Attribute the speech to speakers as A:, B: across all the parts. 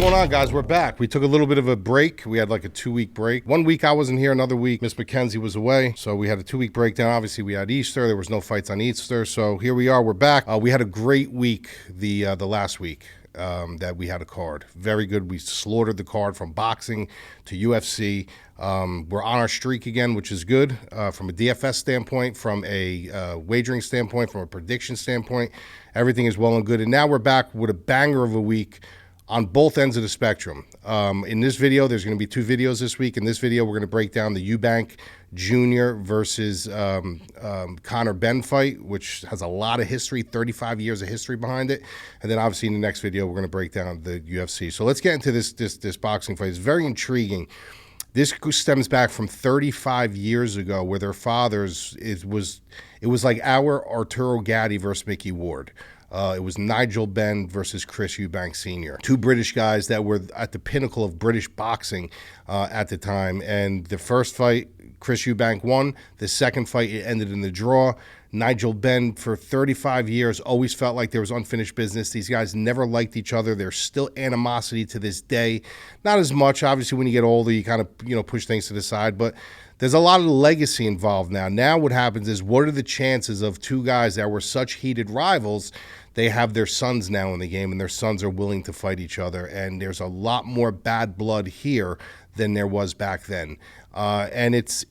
A: going on, guys? We're back. We took a little bit of a break. We had like a 2-week break. 1 week I wasn't here, another week Miss Mackenzie was away, so we had a 2-week breakdown. Obviously we had Easter. There was no fights on Easter, so here we are. We're back. We had a great week the last week that we had a card. Very good. We slaughtered the card from boxing to UFC. We're on our streak again, which is good from a DFS standpoint, from a wagering standpoint, from a prediction standpoint. Everything is well and good. And now we're back with a banger of a week on both ends of the spectrum. In this video, there's going to be 2 videos this week. In this video, we're going to break down the Eubank Jr. versus Conor Benn fight, which has a lot of history, 35 years of history behind it. And then obviously in the next video, we're going to break down the UFC. So let's get into this boxing fight. It's very intriguing. This stems back from 35 years ago, where their fathers, it was like our Arturo Gatti versus Mickey Ward. It was Nigel Benn versus Chris Eubank Sr. 2 British guys that were at the pinnacle of British boxing at the time. And the first fight, Chris Eubank won. The second fight, it ended in the draw. Nigel Benn, for 35 years, always felt like there was unfinished business. These guys never liked each other. There's still animosity to this day. Not as much. Obviously, when you get older, you kind of push things to the side. But there's a lot of legacy involved now. Now what happens is, what are the chances of 2 guys that were such heated rivals, they have their sons now in the game, and their sons are willing to fight each other. And there's a lot more bad blood here than there was back then. And it's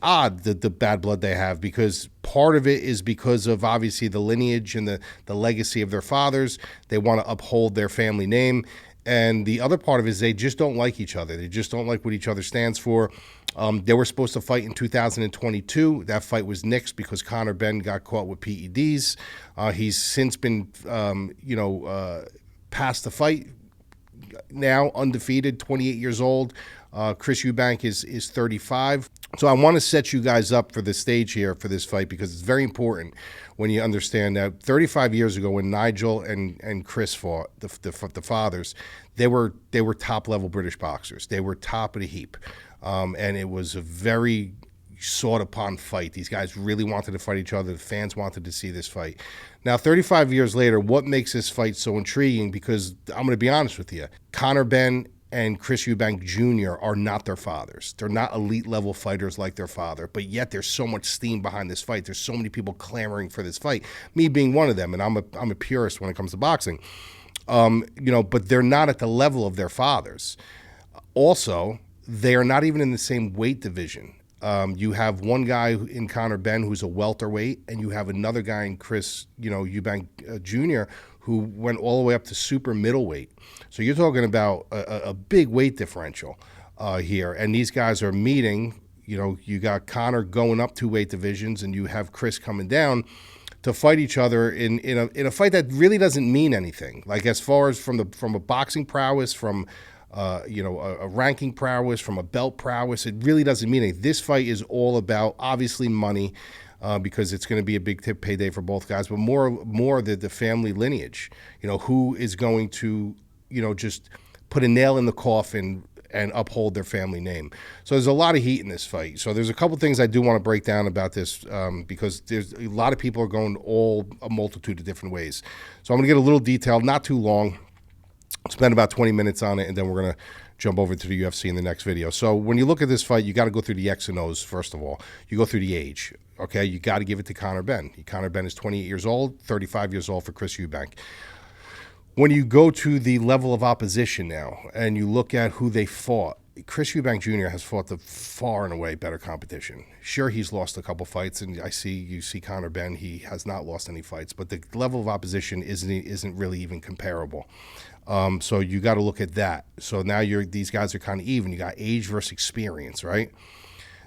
A: odd, the bad blood they have, because part of it is because of obviously the lineage and the legacy of their fathers. They want to uphold their family name. And the other part of it is they just don't like each other. They just don't like what each other stands for. They were supposed to fight in 2022. That fight was nixed because Conor Benn got caught with PEDs. He's since been, past the fight, now undefeated, 28 years old. Chris Eubank is 35. So I want to set you guys up for the stage here for this fight, because it's very important when you understand that 35 years ago, when Nigel and Chris fought, the fathers, they were top-level British boxers. They were top of the heap. And it was a very sought-upon fight. These guys really wanted to fight each other. The fans wanted to see this fight. Now, 35 years later, what makes this fight so intriguing? Because I'm going to be honest with you, Conor Benn and Chris Eubank Jr. are not their fathers. They're not elite-level fighters like their father, but yet there's so much steam behind this fight. There's so many people clamoring for this fight, me being one of them, and I'm a purist when it comes to boxing. But they're not at the level of their fathers. Also, they are not even in the same weight division. You have one guy in Conor Benn who's a welterweight, and you have another guy in Chris, Eubank Jr., who went all the way up to super middleweight. So you're talking about a big weight differential here. And these guys are meeting. You got Conor going up 2 weight divisions, and you have Chris coming down to fight each other in a fight that really doesn't mean anything. Like, as far as from a boxing prowess, from a ranking prowess, from a belt prowess, it really doesn't mean anything. This fight is all about, obviously, money, because it's going to be a big payday for both guys, but more the family lineage. Who is going to, just put a nail in the coffin and uphold their family name. So there's a lot of heat in this fight. So there's a couple things I do want to break down about this, because there's a lot of people are going a multitude of different ways. So I'm going to get a little detailed, not too long. Spend about 20 minutes on it, and then we're going to jump over to the UFC in the next video. So when you look at this fight, you got to go through the X and O's, first of all. You go through the age, okay? You got to give it to Conor Benn. Conor Benn is 28 years old, 35 years old for Chris Eubank. When you go to the level of opposition now, and you look at who they fought, Chris Eubank Jr. has fought the far and away better competition. Sure, he's lost a couple fights, and you see Conor Benn, he has not lost any fights, but the level of opposition isn't really even comparable. So you got to look at that. So now these guys are kind of even. You got age versus experience, right?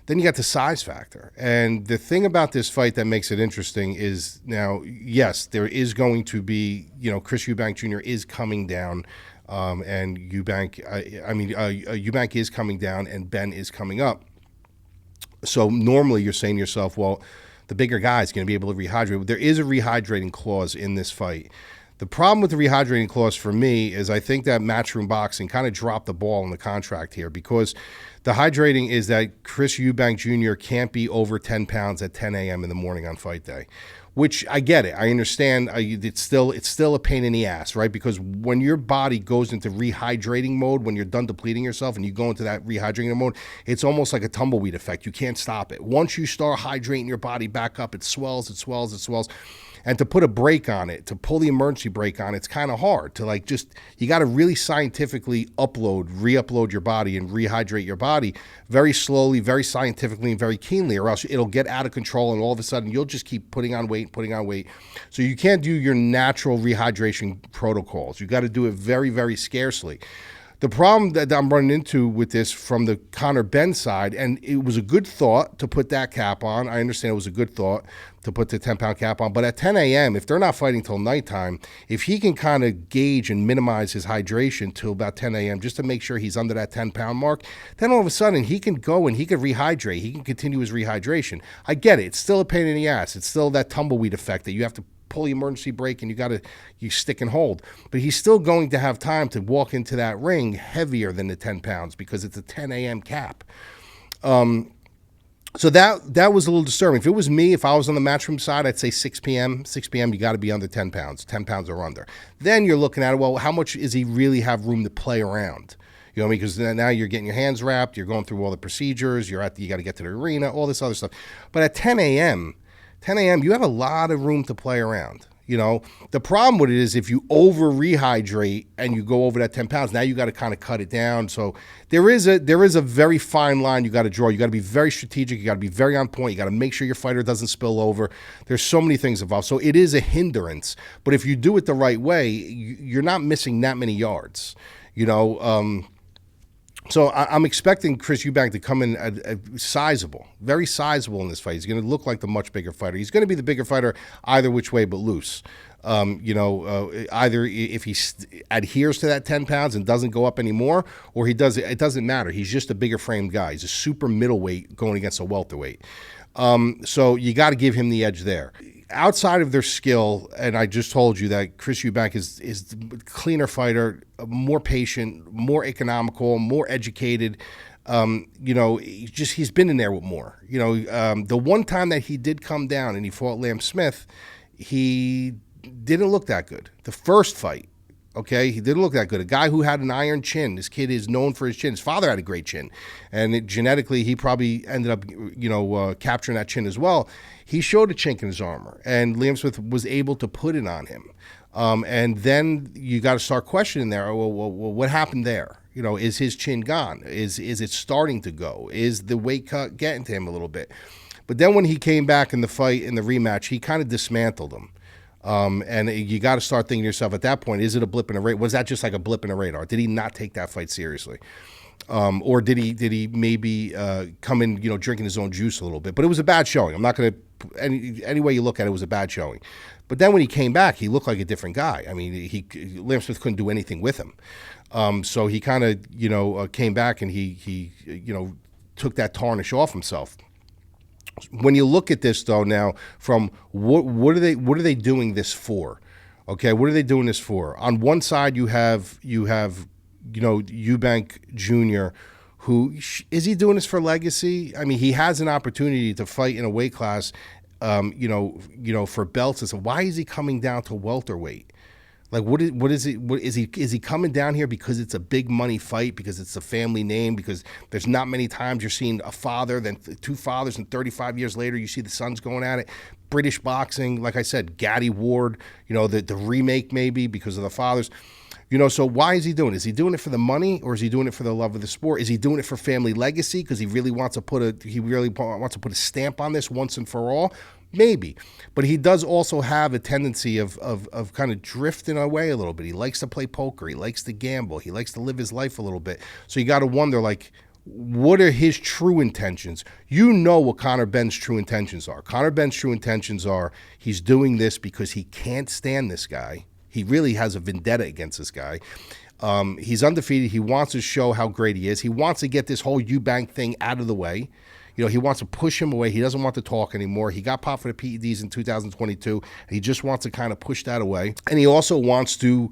A: Then you got the size factor. And the thing about this fight that makes it interesting is, now, yes, there is going to be, Chris Eubank Jr. is coming down, and Eubank is coming down, and Benn is coming up. So normally you're saying to yourself, well, the bigger guy is going to be able to rehydrate. There is a rehydrating clause in this fight. The problem with the rehydrating clause for me is I think that Matchroom Boxing kind of dropped the ball in the contract here, because the hydrating is that Chris Eubank Jr. can't be over 10 pounds at 10 a.m. in the morning on fight day. which I get it. I understand. It's still a pain in the ass, right? Because when your body goes into rehydrating mode, when you're done depleting yourself and you go into that rehydrating mode, it's almost like a tumbleweed effect. You can't stop it. Once you start hydrating your body back up, it swells, it swells, it swells. And to put a brake on it, to pull the emergency brake on, it's kind of hard to like just, you got to really scientifically re-upload your body and rehydrate your body very slowly, very scientifically, and very keenly, or else it'll get out of control and all of a sudden you'll just keep putting on weight. So you can't do your natural rehydration protocols. You got to do it very, very scarcely. The problem that I'm running into with this from the Conor Benn side, and it was a good thought to put that cap on. I understand it was a good thought to put the 10-pound cap on. But at 10 a.m., if they're not fighting till nighttime, if he can kind of gauge and minimize his hydration till about 10 a.m. just to make sure he's under that 10-pound mark, then all of a sudden he can go and he can rehydrate. He can continue his rehydration. I get it. It's still a pain in the ass. It's still that tumbleweed effect that you have to pull the emergency brake and you stick and hold. But he's still going to have time to walk into that ring heavier than the 10 pounds because it's a 10 a.m. cap. So that was a little disturbing. If it was me, if I was on the Matchroom side, I'd say 6 p.m. 6 p.m. you got to be under 10 pounds. 10 pounds or under. Then you're looking at it, well, how much does he really have room to play around? You know, because now you're getting your hands wrapped, you're going through all the procedures, you got to get to the arena, all this other stuff. But at 10 a.m., you have a lot of room to play around. You know, the problem with it is if you over rehydrate and you go over that 10 pounds, now you got to kind of cut it down. So there is a very fine line you got to draw. You got to be very strategic. You got to be very on point. You got to make sure your fighter doesn't spill over. There's so many things involved. So it is a hindrance. But if you do it the right way, you're not missing that many yards. You know, so I'm expecting Chris Eubank to come in sizable, very sizable in this fight. He's going to look like the much bigger fighter. He's going to be the bigger fighter either which way but loose. Either if he adheres to that 10 pounds and doesn't go up anymore, or he does it doesn't matter. He's just a bigger framed guy. He's a super middleweight going against a welterweight. So you got to give him the edge there. Outside of their skill, and I just told you that Chris Eubank is the cleaner fighter, more patient, more economical, more educated. He's been in there with more. The one time that he did come down and he fought Liam Smith, he didn't look that good. The first fight, okay, he didn't look that good. A guy who had an iron chin. This kid is known for his chin. His father had a great chin, and genetically he probably ended up, capturing that chin as well. He showed a chink in his armor, and Liam Smith was able to put it on him. And then you got to start questioning there. Well, what happened there? Is his chin gone? Is it starting to go? Is the weight cut getting to him a little bit? But then when he came back in the fight, in the rematch, he kind of dismantled him. And you got to start thinking to yourself at that point, is it a blip in the radar? Was that just like a blip in the radar? Did he not take that fight seriously? Or did he maybe come in, drinking his own juice a little bit? But it was a bad showing. I'm not going to, any way you look at it, was a bad showing. But then when he came back, he looked like a different guy. I mean, Liam Smith couldn't do anything with him. So he kind of, came back and he took that tarnish off himself. When you look at this, though, now from what are they doing this for? Okay, what are they doing this for? On one side, you have Eubank Jr., who is he doing this for legacy? I mean, he has an opportunity to fight in a weight class, for belts. And so why is he coming down to welterweight? Like, what is it? What is he coming down here because it's a big money fight, because it's a family name, because there's not many times you're seeing a father, then two fathers, and 35 years later you see the sons going at it. British boxing, like I said, Gaddy Ward, the remake maybe because of the fathers. So why is he doing it? Is he doing it for the money, or is he doing it for the love of the sport? Is he doing it for family legacy because he really wants to put a stamp on this once and for all? Maybe. But he does also have a tendency of kind of drifting away a little bit. He likes to play poker. He likes to gamble. He likes to live his life a little bit. So you got to wonder, like, what are his true intentions? You know what Conor Benn's true intentions are. Conor Benn's true intentions are he's doing this because he can't stand this guy. He really has a vendetta against this guy. He's undefeated. He wants to show how great he is. He wants to get this whole Eubank thing out of the way. He wants to push him away. He doesn't want to talk anymore. He got popped for the PEDs in 2022. And he just wants to kind of push that away. And he also wants to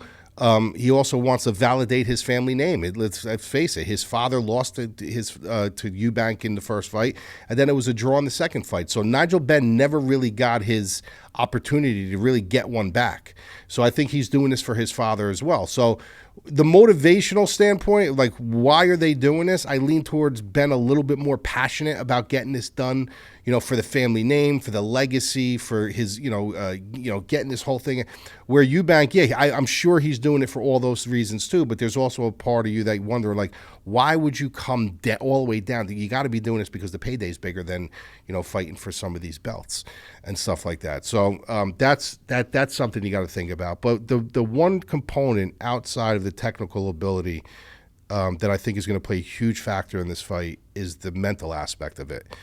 A: validate his family name. Let's face it. His father lost to Eubank in the first fight, and then it was a draw in the second fight. So Nigel Benn never really got his opportunity to really get one back. So I think he's doing this for his father as well. So the motivational standpoint, like why are they doing this? I lean towards Ben a little bit more passionate about getting this done, for the family name, for the legacy, for his, getting this whole thing. Where Eubank, yeah, I'm sure he's doing it for all those reasons too. But there's also a part of you that wonder, like, why would you come all the way down? You got to be doing this because the payday's bigger than, fighting for some of these belts and stuff like that. So that's something you got to think about. But the one component outside of the technical ability that I think is going to play a huge factor in this fight is the mental aspect of it.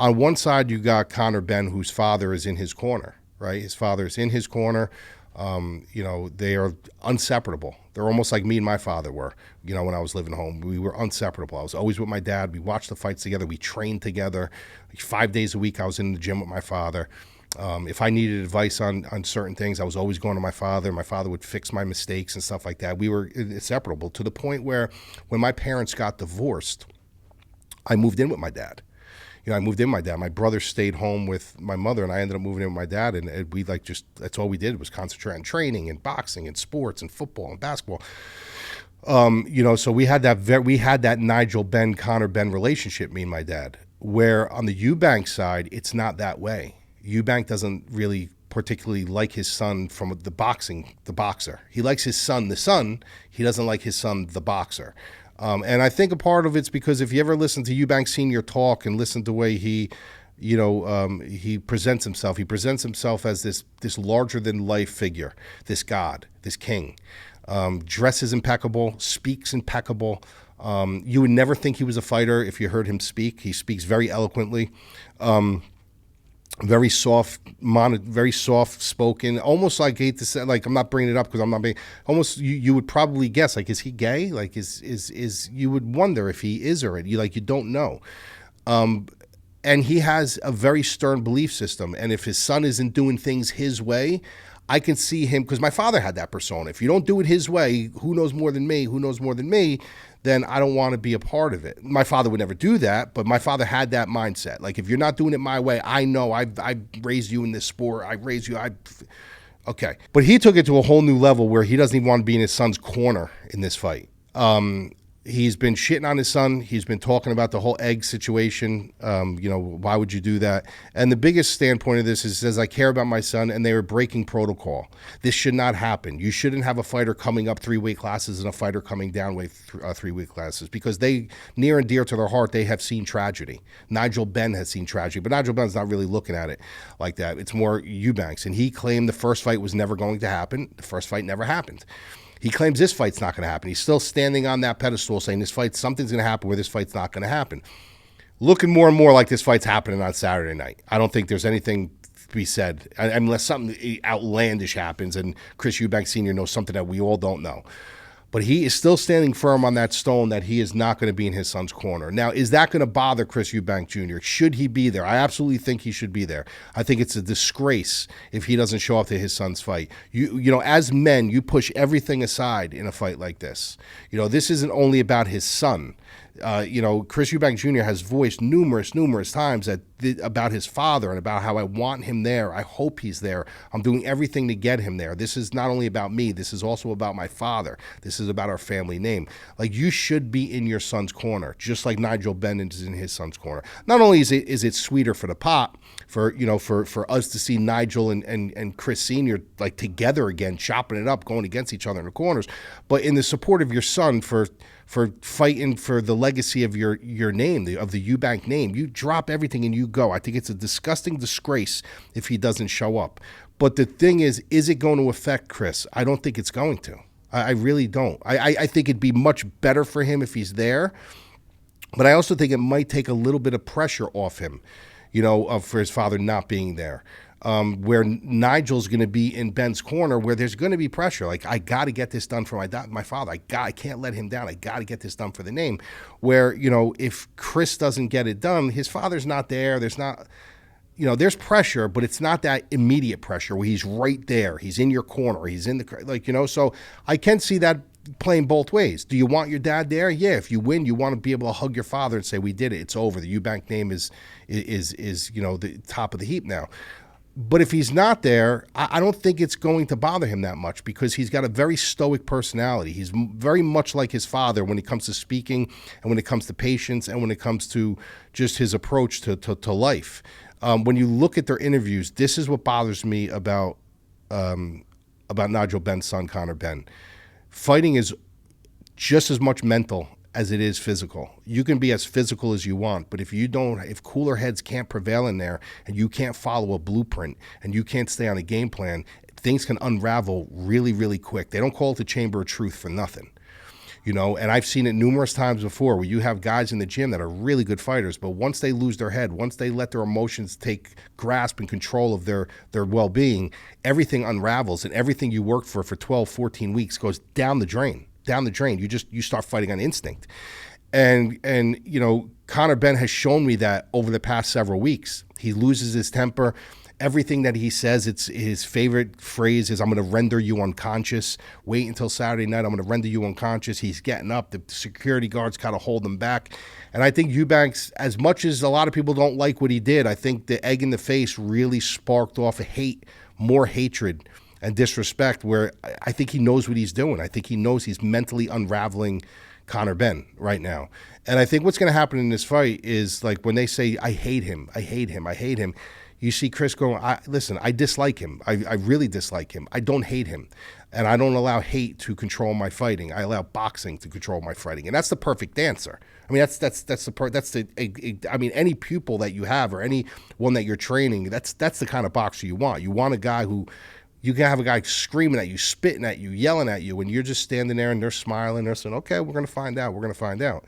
A: On one side, you got Conor Benn, whose father is in his corner, right? His father is in his corner. They are inseparable. They're almost like me and my father were, when I was living home. We were inseparable. I was always with my dad. We watched the fights together. We trained together. 5 days a week, I was in the gym with my father. If I needed advice on certain things, I was always going to my father. My father would fix my mistakes and stuff like that. We were inseparable to the point where when my parents got divorced, I moved in with my dad. I moved in with my dad. My brother stayed home with my mother, and I ended up moving in with my dad. And we that's all we did was concentrate on training and boxing and sports and football and basketball. So we had that Nigel Benn, Conor Benn relationship, me and my dad, where on the Eubank side, it's not that way. Eubank doesn't really particularly like his son from the boxer. He likes his son, the son. He doesn't like his son, the boxer. And I think a part of it's because if you ever listen to Eubank Sr. talk and listen to the way he presents himself as this larger than life figure, this God, this king. Dresses impeccable, speaks impeccable. You would never think he was a fighter if you heard him speak. He speaks very eloquently. Very soft spoken, almost like, I hate to say, like, I'm not bringing it up because I'm not being, almost you would probably guess, like, is he gay? Like, is you would wonder if he is or you don't know. And he has a very stern belief system. And if his son isn't doing things his way, I can see him, because my father had that persona. If you don't do it his way, who knows more than me, then I don't want to be a part of it. My father would never do that, but my father had that mindset. Like, if you're not doing it my way, I know I raised you in this sport. I raised you. Okay. But he took it to a whole new level where he doesn't even want to be in his son's corner in this fight. He's been shitting on his son. He's been talking about the whole egg situation. Why would you do that? And the biggest standpoint of this is, he says, I care about my son, and they were breaking protocol. This should not happen. You shouldn't have a fighter coming up 3 weight classes and a fighter coming down 3 weight classes, because they, near and dear to their heart, they have seen tragedy. Nigel Benn has seen tragedy, but Nigel Benn's not really looking at it like that. It's more Eubanks, and he claimed the first fight was never going to happen. The first fight never happened. He claims this fight's not going to happen. He's still standing on that pedestal saying something's going to happen where this fight's not going to happen. Looking more and more like this fight's happening on Saturday night. I don't think there's anything to be said, unless something outlandish happens and Chris Eubank Sr. knows something that we all don't know. But he is still standing firm on that stone that he is not going to be in his son's corner. Now, is that going to bother Chris Eubank Jr.? Should he be there? I absolutely think he should be there. I think it's a disgrace if he doesn't show up to his son's fight. As men, you push everything aside in a fight like this. This isn't only about his son. Chris Eubank Jr. has voiced numerous times about his father and about how I want him there. I hope he's there. I'm doing everything to get him there. This is not only about me. This is also about my father. This is about our family name. Like, you should be in your son's corner, just like Nigel Benn is in his son's corner. Not only is it sweeter for the pot, for us to see Nigel and Chris Sr. like together again, chopping it up, going against each other in the corners, but in the support of your son for fighting for the legacy of your name, of the Eubank name. You drop everything and you go. I think it's a disgusting disgrace if he doesn't show up. But the thing is it going to affect Chris? I don't think it's going to. I really don't. I think it'd be much better for him if he's there. But I also think it might take a little bit of pressure off him, for his father not being there. Where Nigel's going to be in Ben's corner, where there's going to be pressure. Like, I got to get this done for my father. I can't let him down. I got to get this done for the name. Where, if Chris doesn't get it done, his father's not there. There's not, there's pressure, but it's not that immediate pressure where he's right there. He's in your corner. He's in the, so I can see that playing both ways. Do you want your dad there? Yeah. If you win, you want to be able to hug your father and say, we did it. It's over. The Eubank name is the top of the heap now. But if he's not there, I don't think it's going to bother him that much because he's got a very stoic personality. He's very much like his father when it comes to speaking and when it comes to patience and when it comes to just his approach to life. When you look at their interviews, this is what bothers me about Nigel Benn's son, Conor Benn. Fighting is just as much mental as it is physical. You can be as physical as you want, but if cooler heads can't prevail in there and you can't follow a blueprint and you can't stay on a game plan, things can unravel really, really quick. They don't call it the chamber of truth for nothing. And I've seen it numerous times before where you have guys in the gym that are really good fighters, but once they lose their head, once they let their emotions take grasp and control of their well-being, everything unravels and everything you worked for 12, 14 weeks goes down the drain. You start fighting on instinct. And Conor Benn has shown me that over the past several weeks. He loses his temper. Everything that he says, it's his favorite phrase is, I'm going to render you unconscious. Wait until Saturday night. I'm going to render you unconscious. He's getting up. The security guards kind of hold him back. And I think Eubanks, as much as a lot of people don't like what he did, I think the egg in the face really sparked off more hatred and disrespect, where I think he knows what he's doing. I think he knows he's mentally unraveling Conor Benn right now. And I think what's going to happen in this fight is, like, when they say, I hate him, you see Chris going, listen, I dislike him. I really dislike him. I don't hate him. And I don't allow hate to control my fighting. I allow boxing to control my fighting. And that's the perfect answer. I mean, any pupil that you have or any one that you're training, that's the kind of boxer you want. You want a guy who, you can have a guy screaming at you, spitting at you, yelling at you, and you're just standing there and they're smiling. They're saying, okay, we're going to find out.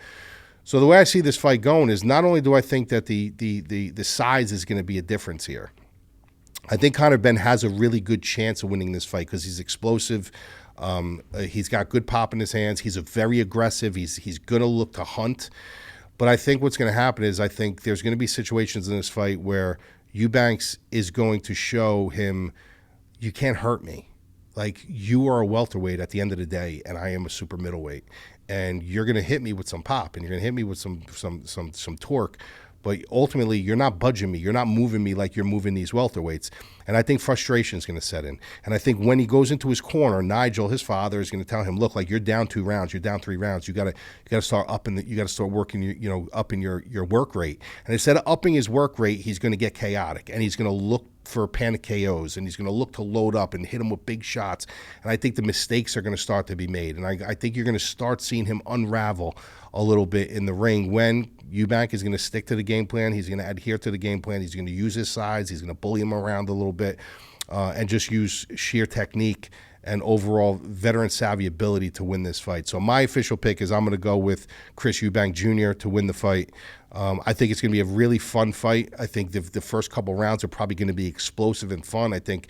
A: So the way I see this fight going is, not only do I think that the size is going to be a difference here, I think Conor Benn has a really good chance of winning this fight because he's explosive. He's got good pop in his hands. He's very aggressive. He's going to look to hunt. But I think what's going to happen is, I think there's going to be situations in this fight where Eubanks is going to show him, you can't hurt me. Like, you are a welterweight at the end of the day, and I am a super middleweight. And you're going to hit me with some pop, and you're going to hit me with some torque. But ultimately, you're not budging me. You're not moving me like you're moving these welterweights. And I think frustration is going to set in. And I think when he goes into his corner, Nigel, his father, is going to tell him, look, like, you're down 2 rounds, you're down 3 rounds. You got to start you got to start working, upping your work rate. And instead of upping his work rate, he's going to get chaotic, and he's going to look for panic KOs, and he's going to look to load up and hit him with big shots. And I think the mistakes are going to start to be made. And I think you're going to start seeing him unravel a little bit in the ring when Eubank is going to stick to the game plan. He's going to adhere to the game plan. He's going to use his size. He's going to bully him around a little bit and just use sheer technique and overall veteran savvy ability to win this fight. So my official pick is, I'm going to go with Chris Eubank Jr. to win the fight. I think it's going to be a really fun fight. I think the first couple rounds are probably going to be explosive and fun. I think,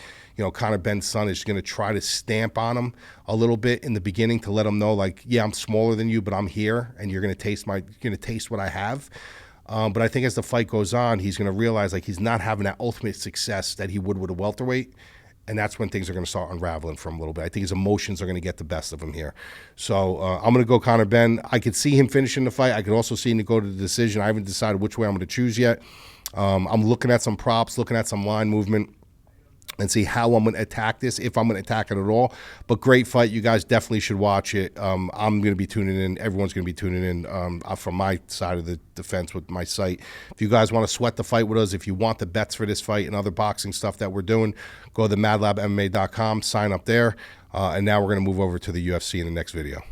A: Conor Benn's son is going to try to stamp on him a little bit in the beginning to let him know, like, yeah, I'm smaller than you, but I'm here, and you're going to taste what I have. But I think as the fight goes on, he's going to realize, like, he's not having that ultimate success that he would with a welterweight. And that's when things are going to start unraveling for him a little bit. I think his emotions are going to get the best of him here. So I'm going to go Conor Benn. I could see him finishing the fight. I could also see him to go to the decision. I haven't decided which way I'm going to choose yet. I'm looking at some props, looking at some line movement, and see how I'm going to attack this, if I'm going to attack it at all. But great fight. You guys definitely should watch it. I'm going to be tuning in. Everyone's going to be tuning in from my side of the fence with my site. If you guys want to sweat the fight with us, if you want the bets for this fight and other boxing stuff that we're doing, go to madlabmma.com, sign up there. And now we're going to move over to the UFC in the next video.